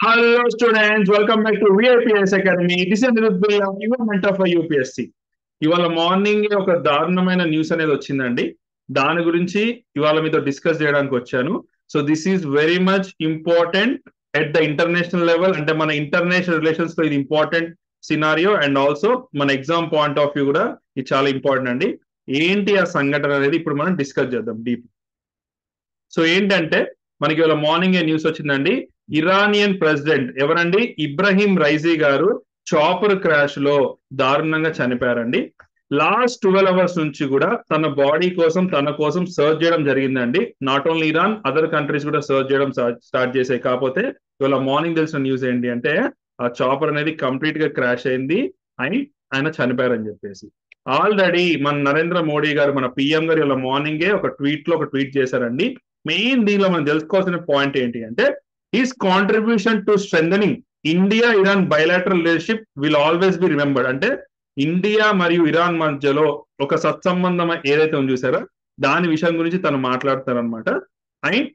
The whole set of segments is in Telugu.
Hello students, welcome back to VIPS Academy. This is Niruddh Bhai, your mentor for UPSC. ఇవాళ మార్నింగ్ ఒక దారుణమైన న్యూస్ అనేది వచ్చిందండి. దాని గురించి ఇవాళ మీతో డిస్కస్ చేయడానికి వచ్చాను. So this is very much important at the international level. అంటే మన ఇంటర్నేషనల్ రిలేషన్స్ లో ఇది ఇంపార్టెంట్ సినారియో అండ్ ఆల్సో మన ఎగ్జామ్ పాయింట్ ఆఫ్ వ్యూ కూడా ఇది చాలా ఇంపార్టెంట్ అండి. ఏంటి ఆ సంఘటన అనేది ఇప్పుడు మనం డిస్కస్ చేద్దాం డీప్. సో ఏంటంటే మనకి ఇవాళ మార్నింగ్ న్యూస్ వచ్చిందండి. ఇరానియన్ ప్రెసిడెంట్ ఎవరండి, ఇబ్రహీం రైజీ గారు చాపర్ క్రాష్ లో దారుణంగా చనిపోయారండి. లాస్ట్ 12 అవర్స్ నుంచి కూడా తన బాడీ కోసం తన కోసం సర్చ్ చేయడం జరిగిందండి. Not only Iran, other countries కూడా సర్చ్ చేయడం స్టార్ట్ చేసాయి. కాకపోతే ఇవాళ మార్నింగ్ తెలిసిన న్యూస్ ఏంటి అంటే ఆ చాపర్ అనేది కంప్లీట్ గా క్రాష్ అయింది అని ఆయన చనిపోయారని చెప్పేసి. ఆల్రెడీ మన నరేంద్ర మోడీ గారు, మన పిఎం గారు ఇవాళ మార్నింగే ఒక ట్వీట్ చేశారండి. మెయిన్ దీనిలో మనం తెలుసుకోవాల్సిన పాయింట్ ఏంటి అంటే his contribution to strengthening India Iran bilateral relationship will always be remembered. అంటే ఇండియా మరియు ఇరాన్ మధ్యలో ఒక సత్సంబంధం ఏదైతే ఉంది చూసారో దాని విషయం గురించి తను మాట్లాడతారనమాట. అండ్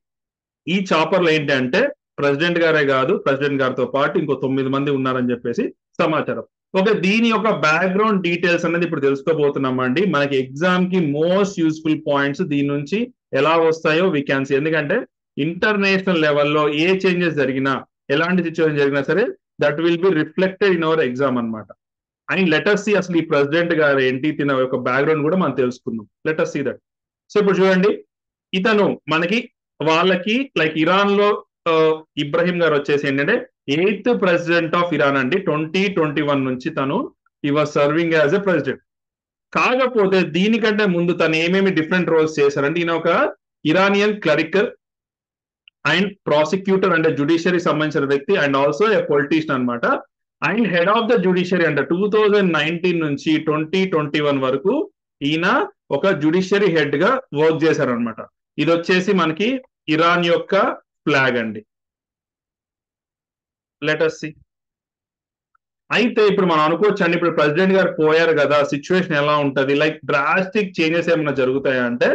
ఈ చాపర్లు ఏంటి అంటే ప్రెసిడెంట్ గారే కాదు, ప్రెసిడెంట్ గారితో పాటు ఇంకో 9 మంది ఉన్నారని చెప్పేసి సమాచారం. ఓకే, దీని యొక్క బ్యాక్గ్రౌండ్ డీటెయిల్స్ అనేది ఇప్పుడు తెలుసుకోబోతున్నామండి. మనకి ఎగ్జామ్ కి మోస్ట్ యూస్ఫుల్ పాయింట్స్ దీని నుంచి ఎలా వస్తాయో వీ క్యాన్ సీ. ఎందుకంటే ఇంటర్నేషనల్ లెవెల్లో ఏ చేంజెస్ జరిగినా, ఎలాంటి సిచ్యువేషన్ జరిగినా సరే that will be reflected in our exam అనమాట. అండ్ లెటర్స్ సి అసలు ఈ ప్రెసిడెంట్ గారు ఏంటి, తిన యొక్క బ్యాక్గ్రౌండ్ కూడా మనం తెలుసుకుందాం. Letters see that. సో ఇప్పుడు చూడండి, ఇతను మనకి వాళ్ళకి లైక్ ఇరాన్ లో ఇబ్రహీం గారు వచ్చేసి ఏంటంటే 8th ప్రెసిడెంట్ ఆఫ్ ఇరాన్ అండి. 2021 నుంచి తను ఈ was serving as a president. కాకపోతే దీనికంటే ముందు తను ఏమేమి డిఫరెంట్ రోల్స్ చేశారంటే ఈయన ఒక ఇరానియన్ క్లరికల్ అండ్ ప్రాసిక్యూటర్ అంటే జుడిషియరీ సంబంధించిన వ్యక్తి అండ్ ఆల్సో ఏ పొలిటీషియన్ అనమాట. And head of the judiciary అంటే 2019 నుంచి 2021 వరకు ఈయన ఒక జుడిషియరీ హెడ్ గా వర్క్ చేశారనమాట. ఇది వచ్చేసి మనకి ఇరాన్ యొక్క ఫ్లాగ్ అండి. Letters C. అయితే ఇప్పుడు మనం అనుకోవచ్చు అండి, ఇప్పుడు ప్రెసిడెంట్ గారు పోయారు కదా, సిచ్యువేషన్ ఎలా ఉంటది, లైక్ డ్రాస్టిక్ చేంజెస్ ఏమైనా జరుగుతాయా అంటే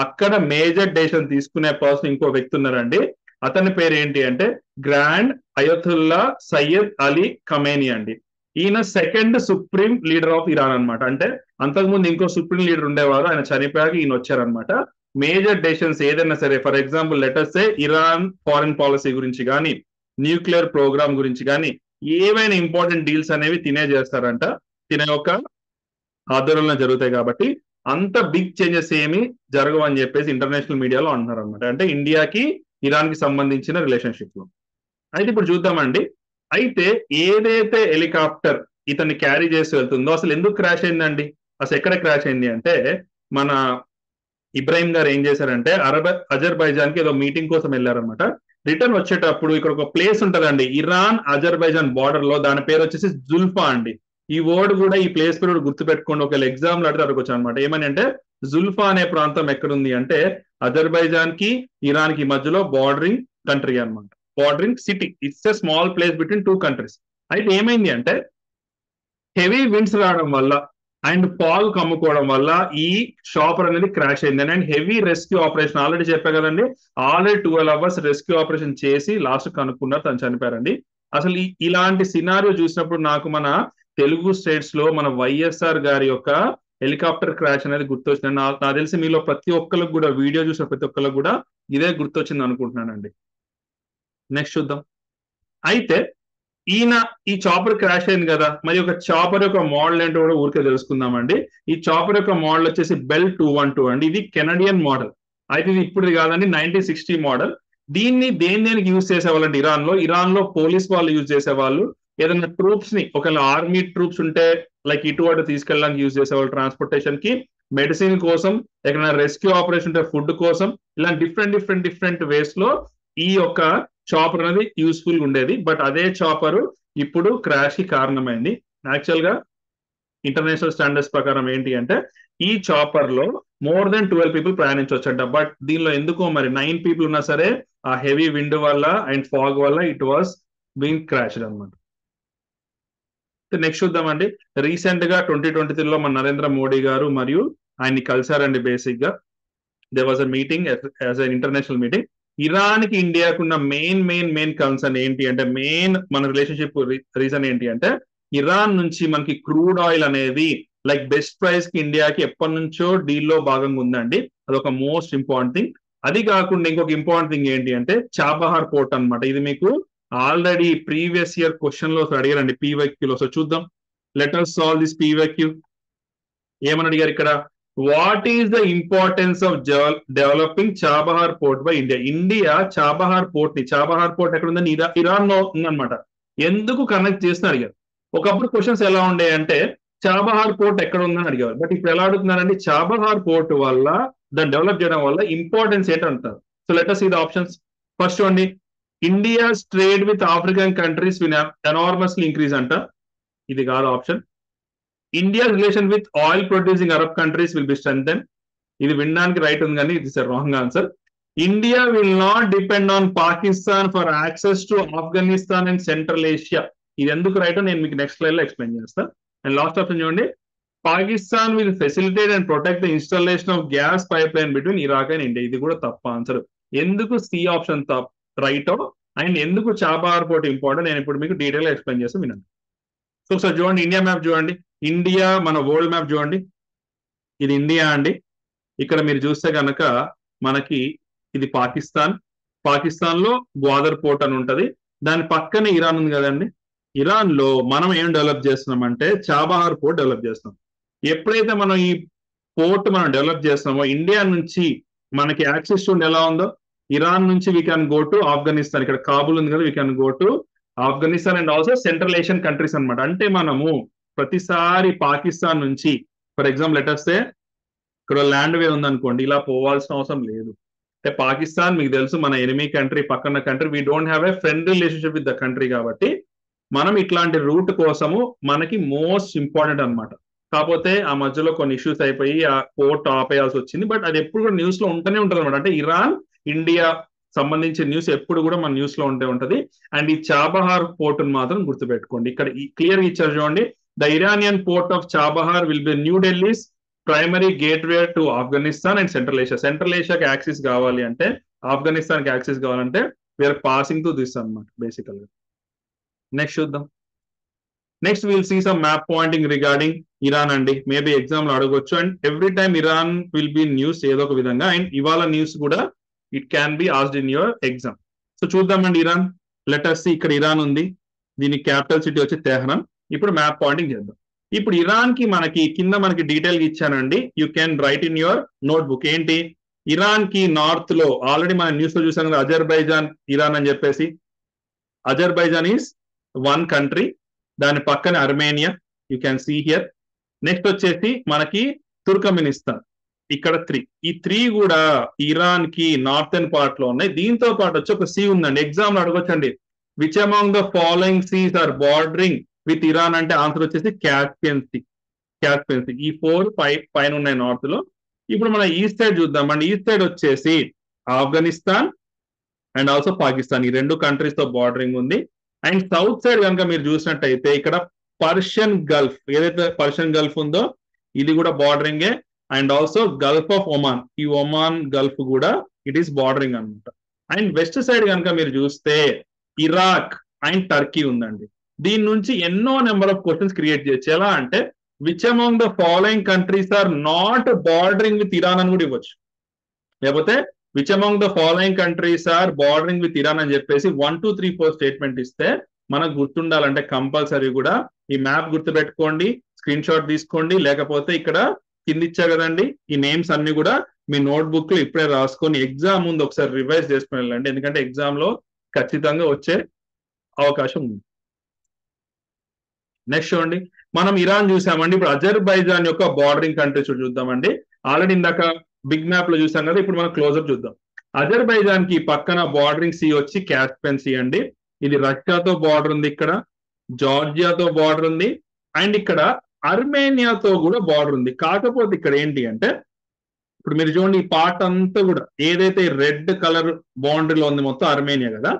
అక్కడ మేజర్ డెసిషన్ తీసుకునే పర్సన్ ఇంకో వ్యక్తి ఉన్నారండి. అతని పేరు ఏంటి అంటే grand Ayatollah Syed Ali Khamenei అండి. ఈయన second supreme leader of Iran అనమాట. అంటే అంతకుముందు ఇంకో సుప్రీం లీడర్ ఉండేవారు, ఆయన చనిపోయాక ఈయన వచ్చారనమాట. మేజర్ డెసిషన్స్ ఏదైనా సరే, for example letters say Iran foreign policy గురించి కానీ, న్యూక్లియర్ ప్రోగ్రామ్ గురించి కానీ, ఏవైనా ఇంపార్టెంట్ డీల్స్ అనేవి తినే చేస్తారంట. తినే యొక్క ఆధ్వర్యంలో జరుగుతాయి. కాబట్టి అంత బిగ్ చేంజెస్ ఏమి జరగవు అని చెప్పేసి ఇంటర్నేషనల్ మీడియాలో అంటున్నారు అనమాట. అంటే ఇండియాకి ఇరాన్ కి సంబంధించిన రిలేషన్షిప్ లో. అయితే ఇప్పుడు చూద్దామండి. అయితే ఏదైతే హెలికాప్టర్ ఇతన్ని క్యారీ చేసి వెళ్తుందో అసలు ఎందుకు క్రాష్ అయిందండి, అసలు ఎక్కడ క్రాష్ అయింది అంటే మన ఇబ్రాహిం గారు ఏం చేశారంటే అజర్బైజాన్ కి ఏదో మీటింగ్ కోసం వెళ్ళారనమాట. రిటర్న్ వచ్చేటప్పుడు ఇక్కడ ఒక ప్లేస్ ఉంటదండి ఇరాన్ అజర్బైజాన్ బార్డర్ లో, దాని పేరు వచ్చేసి జుల్ఫా అండి. ఈ వర్డ్ కూడా, ఈ ప్లేస్ పేరు కూడా గుర్తుపెట్టుకోండి. ఒకవేళ ఎగ్జామ్ లో అడిగితే అడగొచ్చు అనమాట. ఏమని అంటే జుల్ఫా అనే ప్రాంతం ఎక్కడుంది అంటే అజర్బైజాన్ కి ఇరాన్ కి మధ్యలో బార్డరింగ్ కంట్రీ అనమాట. Bordering city. It's a small place between 2 countries. అయితే ఏమైంది అంటే హెవీ విండ్స్ రావడం వల్ల అండ్ పాల్ కమ్ముకోవడం వల్ల ఈ షాపర్ అనేది క్రాష్ అయింది. And heavy rescue operation already చెప్పా కదండి, ఆల్రెడీ 12 అవర్స్ రెస్క్యూ ఆపరేషన్ చేసి లాస్ట్ కనుక్కున్నారు, తను చనిపోయారండి. అసలు ఇలాంటి సినారియో చూసినప్పుడు నాకు మన తెలుగు స్టేట్స్ లో మన వైఎస్ఆర్ గారి యొక్క హెలికాప్టర్ క్రాష్ అనేది గుర్తొచ్చింది. నాకు తెలిసి మీలో ప్రతి ఒక్కరికి కూడా, వీడియో చూసిన ప్రతి ఒక్కరికి కూడా ఇదే గుర్తొచ్చింది అనుకుంటున్నానండి. నెక్స్ట్ చూద్దాం. అయితే ఈయన ఈ చాపర్ క్రాష్ అయింది కదా, మరి ఒక చాపర్ యొక్క మోడల్ ఏంటో కూడా ఊరికే తెలుసుకుందామండి. ఈ చాపర్ యొక్క మోడల్ వచ్చేసి బెల్ 212 అండి. ఇది కెనడియన్ మోడల్. అయితే ఇది ఇప్పుడు కాదండి, 1960 మోడల్. దీన్ని దేనికి యూజ్ చేసేవాళ్ళండి ఇరాన్ లో పోలీస్ వాళ్ళు యూజ్ చేసేవాళ్ళు. ఏదైనా ట్రూప్స్ ని, ఒకవేళ ఆర్మీ ట్రూప్స్ ఉంటే లైక్ ఇటు అటు తీసుకెళ్ళడానికి యూజ్ చేసేవాళ్ళు, ట్రాన్స్పోర్టేషన్ కి, మెడిసిన్ కోసం, ఎక్కడైనా రెస్క్యూ ఆపరేషన్ ఉంటే ఫుడ్ కోసం, ఇలా డిఫరెంట్ వేస్ లో ఈ యొక్క చాపర్ అనేది యూస్ఫుల్ ఉండేది. బట్ అదే చాపర్ ఇప్పుడు క్రాష్ కి కారణమైంది. యాక్చువల్ గా ఇంటర్నేషనల్ స్టాండర్డ్స్ ప్రకారం ఏంటి అంటే ఈ చాపర్ లో మోర్ దెన్ 12 పీపుల్ ప్రయాణించవచ్చంట. బట్ దీనిలో ఎందుకో మరి 9 పీపుల్ ఉన్నా సరే ఆ హెవీ విండ్ వల్ల అండ్ ఫాగ్ వల్ల ఇట్ వాస్ బీయింగ్ క్రాష్డ్ అనమాట. నెక్స్ట్ చూద్దామండి. రీసెంట్ గా 2023లో మన నరేంద్ర మోడీ గారు మరియు ఆయన్ని కలిసారండి. బేసిక్ గా they was a meeting as an international meeting. Iran కి ఇండియాకు ఉన్న మెయిన్ కన్సర్న్ ఏంటి అంటే, మెయిన్ మన రిలేషన్షిప్ రీజన్ ఏంటి అంటే, ఇరాన్ నుంచి మనకి క్రూడ్ ఆయిల్ అనేది లైక్ బెస్ట్ ప్రైస్ కి ఇండియాకి ఎప్పటి నుంచో డీల్లో భాగంగా ఉందండి. అదొక మోస్ట్ ఇంపార్టెంట్ థింగ్. అది కాకుండా ఇంకొక ఇంపార్టెంట్ థింగ్ ఏంటి అంటే చాబహార్ పోర్ట్ అన్నమాట. ఇది మీకు ఆల్రెడీ ప్రీవియస్ ఇయర్ క్వశ్చన్ లో అడిగారండి పీవైక్యూలో. సో చూద్దాం, let us solve this PYQ. ఏమని అడిగారు ఇక్కడ, what is the importance of developing Chabahar port by India? India Chabahar port ని, చాబహార్ పోర్ట్ ఎక్కడ ఉందని ఇరాన్ లో ఉందన్నమాట, ఎందుకు కనెక్ట్ చేసిన అడిగారు. ఒకప్పుడు క్వశ్చన్స్ ఎలా ఉండే అంటే చాబహార్ పోర్ట్ ఎక్కడ ఉందని అడిగారు, బట్ ఇప్పుడు ఎలా అడుగుతున్నారండి, చాబహార్ పోర్ట్ వల్ల, దాన్ని డెవలప్ చేయడం వల్ల ఇంపార్టెన్స్ ఏంటంటారు. So let us see the options. First అండి, India's trade with African countries will enormously increase అంట. ఇది కాదు option. India's relation with oil producing Arab countries will be strengthen. ఇది వినడానికి రైట్ ఉంది కానీ ఇది wrong answer. India will not depend on Pakistan for access to Afghanistan and Central Asia. ఇది ఎందుకు రైట్ నేను మీకు నెక్స్ట్ స్లైడ్ లో ఎక్స్ప్లెయిన్ చేస్తాను. అండ్ లాస్ట్ ఆప్షన్ చూడండి, Pakistan will facilitate and protect the installation of gas pipe line between Iraq and India. ఇది కూడా తప్ప ఆన్సర్. ఎందుకు సి ఆప్షన్ రైట్ అండ్ ఎందుకు చాబహార్ పోర్ట్ ఇంపార్టెంట్ నేను ఇప్పుడు మీకు డీటెయిల్ గా ఎక్స్ప్లెయిన్ చేస్తాను, వినండి. సో ఒకసారి చూడండి, ఇండియా మ్యాప్ చూడండి, ఇండియా మన వరల్డ్ మ్యాప్ చూడండి, ఇది ఇండియా అండి. ఇక్కడ మీరు చూస్తే కనుక మనకి ఇది పాకిస్తాన్, పాకిస్తాన్ లో గ్వాదర్ పోర్ట్ అని ఉంటది, దాని పక్కనే ఇరాన్ ఉంది కదండి. ఇరాన్ లో మనం ఏం డెవలప్ చేస్తున్నామంటే చాబహార్ పోర్ట్ డెవలప్ చేస్తున్నాం. ఎప్పుడైతే మనం ఈ పోర్ట్ మనం డెవలప్ చేస్తున్నామో ఇండియా నుంచి మనకి యాక్సెస్ చూడండి ఎలా ఉందో, ఇరాన్ నుంచి we can go to Afghanistan, ఇక్కడ కాబుల్ ఉంది కదా, we can go to Afghanistan and also central Asian countries అనమాట. అంటే మనము ప్రతిసారి పాకిస్తాన్ నుంచి, ఫర్ ఎగ్జాంపుల్ లెట్ us సే ఇక్కడ ల్యాండ్ వే ఉందనుకోండి, ఇలా పోవాల్సిన అవసరం లేదు. అంటే పాకిస్తాన్ మీకు తెలుసు మన ఎనిమీ కంట్రీ, పక్కన country, we don't have a friend relationship with the country, కాబట్టి మనం ఇట్లాంటి రూట్ కోసము మనకి మోస్ట్ ఇంపార్టెంట్ అనమాట. కాకపోతే ఆ మధ్యలో కొన్ని ఇష్యూస్ అయిపోయి ఆ పోర్ట్ ఆపేయాల్సి వచ్చింది, బట్ అది ఎప్పుడు కూడా న్యూస్ లో ఉంటూనే ఉంటుంది అనమాట. అంటే ఇరాన్ ఇండియా సంబంధించిన న్యూస్ ఎప్పుడు కూడా మన న్యూస్ లో ఉంటది. అండ్ ఈ చాబహార్ పోర్ట్ మాత్రం గుర్తుపెట్టుకోండి, ఇక్కడ క్లియర్ ఇచ్చారు చూడండి, the Iranian port of Chabahar will be New Delhi's primary gateway to Afghanistan and Central Asia. Central ఏషియాకి యాక్సెస్ కావాలి అంటే, ఆఫ్ఘనిస్తాన్ కి యాక్సెస్ కావాలంటే వీఆర్ పాసింగ్ టు దిస్ అనమాట బేసికల్ గా. నెక్స్ట్ చూద్దాం. Next will see some map pointing regarding Iran అండి. మేబీ ఎగ్జామ్ లో అడగొచ్చు, and every time Iran will be news ఏదో ఒక విధంగా, అండ్ ఇవాళ న్యూస్ కూడా it can be asked in your exam. So చూద్దామండి ఇరాన్. లెట్ us సీ, ఇక్కడ ఇరాన్ ఉంది, దీని క్యాపిటల్ సిటీ వచ్చి తెహ్రాన్. ఇప్పుడు మ్యాప్ పాయింటింగ్ చేద్దాం. ఇప్పుడు ఇరాన్ కి మనకి కింద మనకి డీటెయిల్ గా ఇచ్చానండి, you can write in your notebook. ఏంటి, ఇరాన్ కి నార్త్ లో ఆల్రెడీ మన న్యూస్ లో చూసాం కదా, అజర్బైజాన్ ఇరాన్ అని చెప్పేసి. అజర్బైజాన్ ఈస్ వన్ కంట్రీ, దాని పక్కన Armenia, you can see here. Next వచ్చేసి మనకి తుర్కమినిస్తాన్, ఇక్కడ 3. ఈ 3 కూడా ఇరాన్ కి నార్థన్ పార్ట్ లో ఉన్నాయి. దీంతో పాటు వచ్చి ఒక సీ ఉందండి, ఎగ్జామ్ లో అడగొచ్చండి, which among the following seas are bordering with Iran అంటే ఆన్సర్ వచ్చేసి క్యాస్పియన్ సీ. క్యాస్పియన్ సీ, ఈ 4 పైన ఉన్నాయి నార్త్ లో. ఇప్పుడు మన ఈస్ట్ సైడ్ చూద్దామండి. ఈస్ట్ సైడ్ వచ్చేసి ఆఫ్ఘనిస్తాన్ అండ్ ఆల్సో పాకిస్తాన్, ఈ 2 కంట్రీస్ తో బార్డరింగ్ ఉంది. అండ్ సౌత్ సైడ్ కనుక మీరు చూసినట్టయితే ఇక్కడ పర్షియన్ గల్ఫ్, ఏదైతే పర్షియన్ గల్ఫ్ ఉందో ఇది కూడా బార్డరింగే. And also gulf of Oman, ఈ ఒమాన్ గల్ఫ్ కూడా ఇట్ ఈస్ బార్డరింగ్ అనమాట. అండ్ వెస్ట్ సైడ్ కనుక మీరు చూస్తే ఇరాక్ అండ్ టర్కీ ఉందండి. దీని నుంచి ఎన్నో నెంబర్ ఆఫ్ క్వశ్చన్స్ క్రియేట్ చేయొచ్చు. ఎలా అంటే which among the following countries are not bordering with Iran అని కూడా ఇవ్వచ్చు, లేకపోతే which among the following countries are bordering with Iran అని చెప్పేసి 1 2 3 4 స్టేట్మెంట్ ఇస్తే మనకు గుర్తుండాలంటే కంపల్సరీ కూడా ఈ మ్యాప్ గుర్తుపెట్టుకోండి, స్క్రీన్ షాట్ తీసుకోండి, లేకపోతే ఇక్కడ కింద ఇచ్చా కదండి ఈ నేమ్స్ అన్ని కూడా మీ నోట్బుక్ లో ఇప్పుడే రాసుకొని ఎగ్జామ్ ముందు ఒకసారి రివైజ్ చేసుకుని వెళ్ళండి, ఎందుకంటే ఎగ్జామ్ లో ఖచ్చితంగా వచ్చే అవకాశం ఉంది. నెక్స్ట్ చూడండి, మనం ఇరాన్ చూసామండి. ఇప్పుడు అజర్బైజాన్ యొక్క బార్డరింగ్ కంట్రీస్ చూద్దామండి. ఆల్రెడీ ఇందాక బిగ్ మ్యాప్ లో చూసాం కదా, ఇప్పుడు మనం క్లోజప్ చూద్దాం. అజర్బైజాన్ కి పక్కన బార్డరింగ్ సీ వచ్చి క్యాస్పియన్ సీ అండి. ఇది రష్యాతో బార్డర్ ఉంది, ఇక్కడ జార్జియాతో బార్డర్ ఉంది, అండ్ ఇక్కడ అర్మేనియాతో కూడా బార్డర్ ఉంది. కాకపోతే ఇక్కడ ఏంటి అంటే ఇప్పుడు మీరు చూడండి ఈ పార్ట్ అంతా కూడా ఏదైతే రెడ్ కలర్ బౌండరీలో ఉంది మొత్తం అర్మేనియా కదా,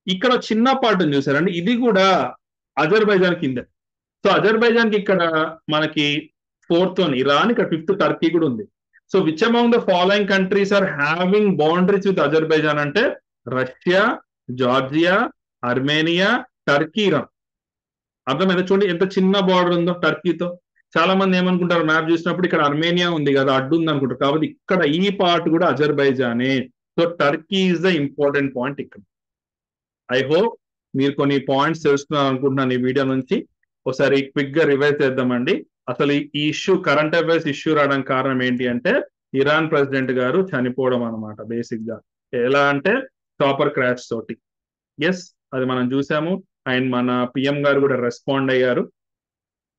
ఇక్కడ చిన్న పార్ట్ చూసారండి, ఇది కూడా అజర్బైజాన్ కింద. సో అజర్బైజాన్ కి ఇక్కడ మనకి 4th ఇరాన్, ఇక్కడ 5th టర్కీ కూడా ఉంది. So which among the following countries are having boundaries with Azerbaijan అంటే Russia, Georgia, Armenia, Turkey, Iran. అర్థమైందా? చూడండి ఎంత చిన్న బార్డర్ ఉందో టర్కీతో. చాలా మంది ఏమనుకుంటారు మ్యాప్ చూసినప్పుడు ఇక్కడ అర్మేనియా ఉంది కదా, అడ్డు ఉంది అనుకుంటారు. కాబట్టి ఇక్కడ ఈ పార్ట్ కూడా అజర్బైజానే. So Turkey is the important point ఇక్కడ. ఐ హోప్ మీరు కొన్ని పాయింట్స్ తెలుసుకున్నారు అనుకుంటున్నాను ఈ వీడియో నుంచి. ఒకసారి క్విక్ గా రివైజ్ చేద్దామండి. అసలు ఈ ఇష్యూ, కరెంట్ అఫైర్స్ ఇష్యూ రావడానికి కారణం ఏంటి అంటే ఇరాన్ ప్రెసిడెంట్ గారు చనిపోవడం అనమాట. బేసిక్ గా ఎలా అంటే చాపర్ క్రాష్ తోటి. ఎస్, అది మనం చూసాము. అండ్ మన పిఎం గారు కూడా రెస్పాండ్ అయ్యారు.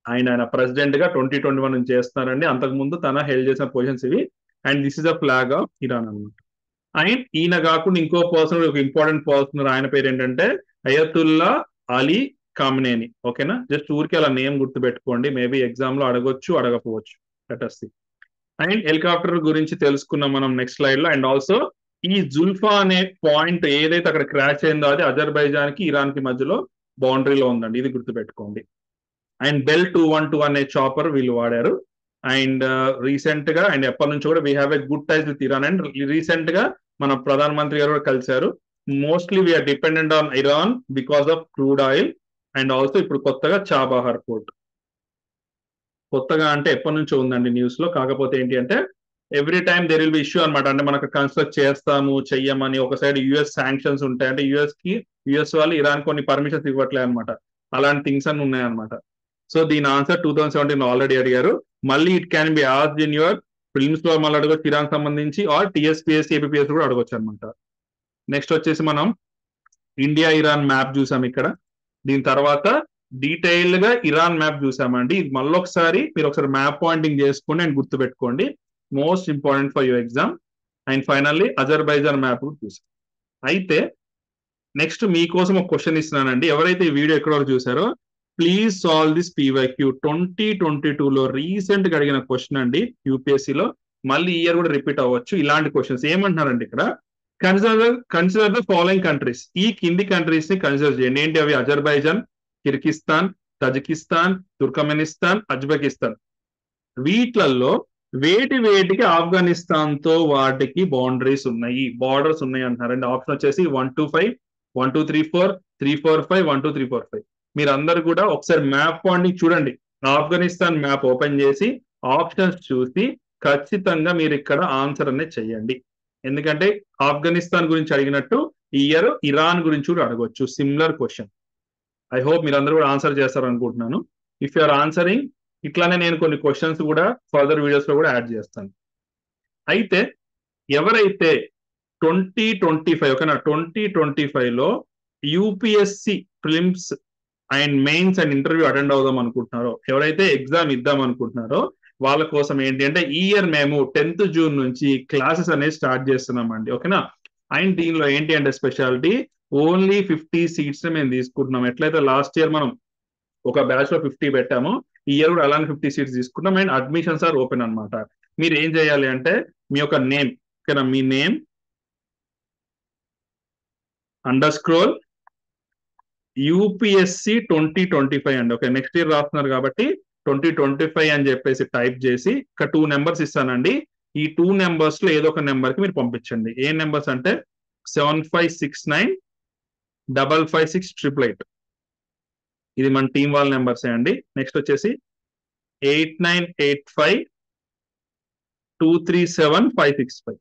ఆయన ప్రెసిడెంట్ గా 2021 నుంచి చేస్తున్నారండి. అంతకుముందు తన హెల్డ్ చేసిన పొజిషన్స్ ఇవి. And this is a flag of Iran అనమాట. అండ్ ఈయన కాకుండా ఇంకో పర్సన్, ఒక ఇంపార్టెంట్ పర్సన్, ఆయన పేరు ఏంటంటే అయతుల్లా అలీ ఖామ్నేని. ఓకేనా? జస్ట్ ఊరికి అలా నేమ్ గుర్తు పెట్టుకోండి. మేబీ ఎగ్జామ్ లో అడగొచ్చు, అడగకపోవచ్చు. Let see. అండ్ హెలికాప్టర్ గురించి తెలుసుకున్నాం మనం నెక్స్ట్ స్లైడ్ లో. అండ్ ఆల్సో ఈ జుల్ఫా అనే పాయింట్ ఏదైతే అక్కడ క్రాష్ అయిందో అది అజర్బైజాన్ కి ఇరాన్ కి మధ్యలో బౌండరీలో ఉందండి. ఇది గుర్తుపెట్టుకోండి. అండ్ బెల్ 212 అనే చాపర్ వీళ్ళు వాడారు. అండ్ రీసెంట్ గా, అండ్ ఎప్పటి నుంచి కూడా we have a good ties with Iran. And recent గా మన ప్రధానమంత్రి గారు కూడా కలిశారు. Mostly we are dependent on Iran because of crude oil. And also ఇప్పుడు కొత్తగా చాబహార్ పోర్ట్, కొత్తగా అంటే ఎప్పటి నుంచో ఉందండి న్యూస్ లో. కాకపోతే ఏంటి అంటే every time there will be issue అనమాట. అంటే మనకు కన్స్ట్రక్ట్ చేస్తాము చెయ్యమని ఒక సైడ్ యుఎస్ శాంక్షన్స్ ఉంటాయి. అంటే యుఎస్ వాళ్ళు ఇరాన్ కొన్ని పర్మిషన్స్ ఇవ్వట్లే అనమాట. అలాంటి థింగ్స్ అన్ని ఉన్నాయన్నమాట. సో దీని ఆన్సర్ 2017 ఆల్రెడీ అడిగారు. మళ్ళీ it can be asked in your films లో మళ్ళీ అడగొచ్చు ఇరాన్ సంబంధించి, ఆర్ టీఎస్పీఎస్సీ, ఏపీఎస్సీ కూడా అడగొచ్చు అనమాట. నెక్స్ట్ వచ్చేసి మనం ఇండియా ఇరాన్ మ్యాప్ చూసాం ఇక్కడ. దీని తర్వాత డీటెయిల్ గా ఇరాన్ మ్యాప్ చూసామండి. ఇది మళ్ళొకసారి మీరు ఒకసారి మ్యాప్ పాయింటింగ్ చేసుకోండి అండ్ గుర్తుపెట్టుకోండి. Most important for your exam. And finally Azerbaijan map చూసాం. అయితే నెక్స్ట్ మీకోసం ఒక క్వశ్చన్ ఇస్తున్నానండి. ఎవరైతే ఈ వీడియో ఎక్కడ వరకు చూసారో ప్లీజ్ సాల్వ్ దిస్ పీవైక్యూ. 2022లో రీసెంట్ గా అడిగిన క్వశ్చన్ అండి యూపీఎస్సీలో. మళ్ళీ ఇయర్ కూడా రిపీట్ అవ్వచ్చు ఇలాంటి క్వశ్చన్స్. ఏమంటున్నారండి ఇక్కడ, కన్సిడర్ ద ఫాలోయింగ్ కంట్రీస్. ఈ కింది కంట్రీస్ ని కన్సిడర్ చేయండి. ఏంటి అవి? Azerbaijan, Kyrgyzstan, Tajikistan, Turkmenistan, Uzbekistan. వీటిలలో వేటికి ఆఫ్ఘనిస్తాన్ తో వాటికి బౌండరీస్ ఉన్నాయి, బార్డర్స్ ఉన్నాయి అంటున్నారండి. ఆప్షన్ వచ్చేసి 1 to 5, 1 2 3 4, 3 4 5, 1 2 3 4 5. మీరు అందరు కూడా ఒకసారి మ్యాప్ పాయింట్ చూడండి. ఆఫ్ఘనిస్తాన్ మ్యాప్ ఓపెన్ చేసి ఆప్షన్స్ చూసి ఖచ్చితంగా మీరు ఇక్కడ ఆన్సర్ అనేది చెయ్యండి. ఎందుకంటే ఆఫ్ఘనిస్తాన్ గురించి అడిగినట్టు ఈ ఇయర్ ఇరాన్ గురించి కూడా అడగొచ్చు, సిమిలర్ క్వశ్చన్. ఐ హోప్ మీరు అందరూ కూడా ఆన్సర్ చేస్తారు అనుకుంటున్నాను. ఇఫ్ యు ఆర్ ఆన్సరింగ్, ఇట్లానే నేను కొన్ని క్వశ్చన్స్ కూడా ఫర్దర్ వీడియోస్ లో కూడా యాడ్ చేస్తాను. అయితే ఎవరైతే 2025, ఓకేనా, 2025లో UPSC prelims and mains and interview attend అవుదాం అనుకుంటున్నారో, ఎవరైతే ఎగ్జామ్ ఇద్దాం అనుకుంటున్నారో వాళ్ళ కోసం ఏంటి అంటే ఈ ఇయర్ మేము 10th జూన్ నుంచి క్లాసెస్ అనేది స్టార్ట్ చేస్తున్నామండి. ఓకేనా? అండ్ దీనిలో ఏంటి అంటే స్పెషాలిటీ ఓన్లీ 50 సీట్స్ మేము తీసుకుంటున్నాం. ఎట్లయితే లాస్ట్ ఇయర్ మనం ఒక బ్యాచ్ లో 50 పెట్టామో ఈ ఇయర్ కూడా అలానే 50 సీట్స్ తీసుకుంటాం. అండ్ అడ్మిషన్స్ ఆర్ ఓపెన్ అనమాట. మీరు ఏం చేయాలి అంటే మీ యొక్క నేమ్, ఓకేనా, మీ నేమ్ _, యూపీఎస్సి 2025 అండి. ఓకే, నెక్స్ట్ ఇయర్ రాస్తున్నారు కాబట్టి 2025 అని చెప్పేసి టైప్ చేసి ఇక్కడ 2 నెంబర్స్ ఇస్తానండి. ఈ 2 నెంబర్స్ లో ఏదో ఒక నెంబర్ కి మీరు పంపించండి. ఏ నెంబర్స్ అంటే 7569556888. ఇది మన టీం వాళ్ళ నెంబర్సే అండి. నెక్స్ట్ వచ్చేసి 8985237565.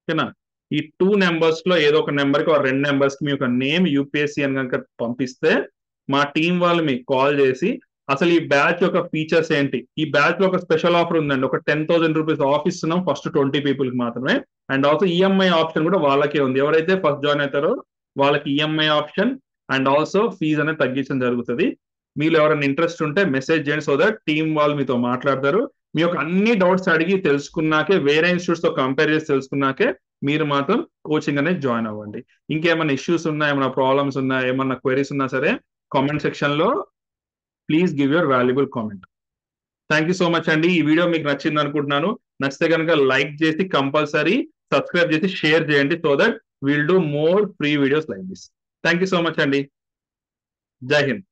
ఓకేనా? ఈ 2 నెంబర్స్ లో ఏదో ఒక నెంబర్ కి, 2 నెంబర్స్ కి మీ యొక్క నేమ్ యూపీఎస్సీ అని కనుక పంపిస్తే మా టీం వాళ్ళు మీకు కాల్ చేసి అసలు ఈ బ్యాచ్ యొక్క ఫీచర్స్ ఏంటి, ఈ బ్యాచ్ లో ఒక స్పెషల్ ఆఫర్ ఉందండి, ఒక 10,000 రూపీస్ ఆఫ్ ఇస్తున్నాం ఫస్ట్ 20 పీపుల్ కి మాత్రమే. అండ్ ఆల్సో ఈఎంఐ ఆప్షన్ కూడా వాళ్ళకే ఉంది. ఎవరైతే ఫస్ట్ జాయిన్ అవుతారో వాళ్ళకి EMI option and also fee అనేది తగ్గించడం జరుగుతుంది. మీరు ఎవరైనా ఇంట్రెస్ట్ ఉంటే మెసేజ్ చేయండి. సో దట్ టీం వాళ్ళు మీతో మాట్లాడతారు. మీ యొక్క అన్ని డౌట్స్ అడిగి తెలుసుకున్నాకే, వేరే ఇన్స్టిట్యూట్స్ తో కంపేర్ చేసి తెలుసుకున్నాకే మీరు మాత్రం కోచింగ్ అనేది జాయిన్ అవ్వండి. ఇంకేమైనా ఇష్యూస్ ఉన్నా, ఏమైనా ప్రాబ్లమ్స్ ఉన్నా, ఏమన్నా క్వైరీస్ ఉన్నా సరే కామెంట్ సెక్షన్ లో please give your valuable comment. Thank you so much అండి. ఈ వీడియో మీకు నచ్చింది అనుకుంటున్నాను. నచ్చితే కనుక లైక్ చేసి కంపల్సరీ సబ్స్క్రైబ్ చేసి షేర్ చేయండి. So that will do more free videos like this. Thank you so much అండి. జై హింద్.